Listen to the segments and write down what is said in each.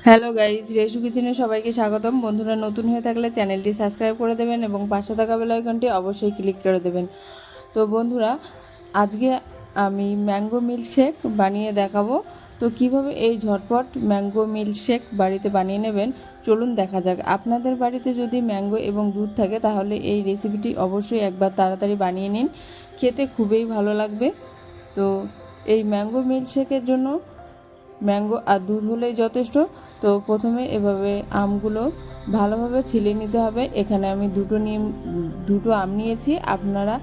Hello guys, রেশু কিচেনে সবাইকে স্বাগতম। বন্ধুরা নতুন হয়ে থাকলে চ্যানেলটি সাবস্ক্রাইব করে দেবেন এবং পাশে থাকা বেল আইকনটি অবশ্যই ক্লিক করে দেবেন। তো বন্ধুরা, আজকে আমি ম্যাঙ্গো মিল্কশেক বানিয়ে দেখাবো। তো কিভাবে এই ঝটপট ম্যাঙ্গো মিল্কশেক বাড়িতে বানিয়ে নেবেন চলুন দেখা যাক। আপনাদের বাড়িতে যদি ম্যাঙ্গো এবং দুধ থাকে তাহলে এই রেসিপিটি অবশ্যই একবার তাড়াতাড়ি বানিয়ে নিন, খেতে খুবই ভালো লাগবে। তো এই ম্যাঙ্গো মিল্কশেকের জন্য ম্যাঙ্গো আর দুধ হলেই যথেষ্ট। তো প্রথমে এভাবে আমগুলো ভালোভাবে ছিলে নিতে হবে। এখানে আমি দুটো আম নিয়েছি, আপনারা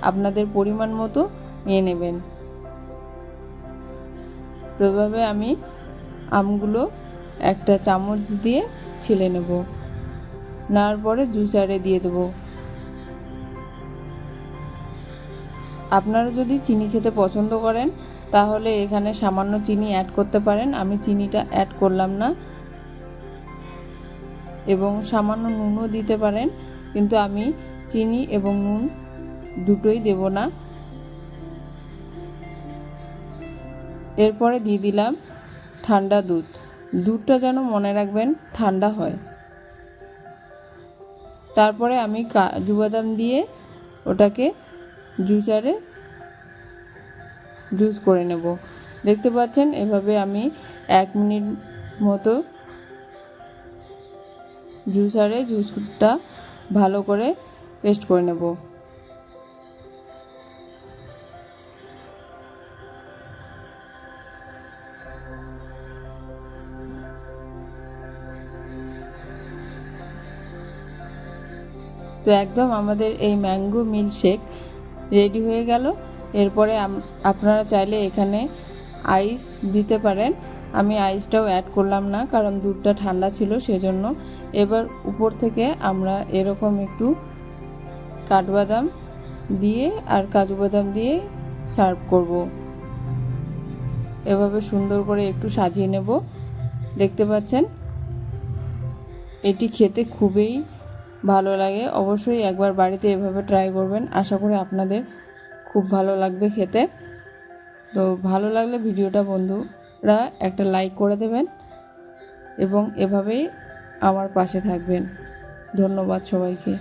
আপনাদের পরিমাণ মতো নিয়ে নেবেন। তো এভাবে আমি আমগুলো একটা চামচ দিয়ে ছিলে নেব, নেওয়ার পরে জুসারে দিয়ে দেবো। আপনারা যদি চিনি খেতে পছন্দ করেন তাহলে এখানে সামান্য চিনি অ্যাড করতে পারেন, আমি চিনিটা অ্যাড করলাম না। এবং সামান্য নুনও দিতে পারেন, কিন্তু আমি চিনি এবং নুন দুটোই দেব না। এরপরে দিয়ে দিলাম ঠান্ডা দুধ। দুধটা যেন মনে রাখবেন ঠান্ডা হয়। তারপরে আমি কাজু বাদাম দিয়ে ওটাকে জুসারে জুস করে নেব। দেখতে পাচ্ছেন এভাবে আমি 1 মিনিট মতো জুসারে জুসটা ভালো করে পেস্ট করে নেব। তো একদম আমাদের এই ম্যাঙ্গো মিল্কশেক রেডি হয়ে গেল। এরপরে আপনারা চাইলে এখানে আইস দিতে পারেন, আমি আইসটাও অ্যাড করলাম না কারণ দুধটা ঠান্ডা ছিল সেজন্য। এবার উপর থেকে আমরা এরকম একটু কাঠবাদাম দিয়ে আর কাজু বাদাম দিয়ে সার্ভ করব। এভাবে সুন্দর করে একটু সাজিয়ে নেব। দেখতে পাচ্ছেন এটি খেতে খুবই ভালো লাগে। অবশ্যই একবার বাড়িতে এভাবে ট্রাই করবেন, আশা করি আপনাদের খুব ভালো লাগবে খেতে। তো ভালো লাগলে ভিডিওটা বন্ধুরা একটা লাইক করে দেবেন এবং এভাবেই আমার পাশে থাকবেন। ধন্যবাদ সবাইকে।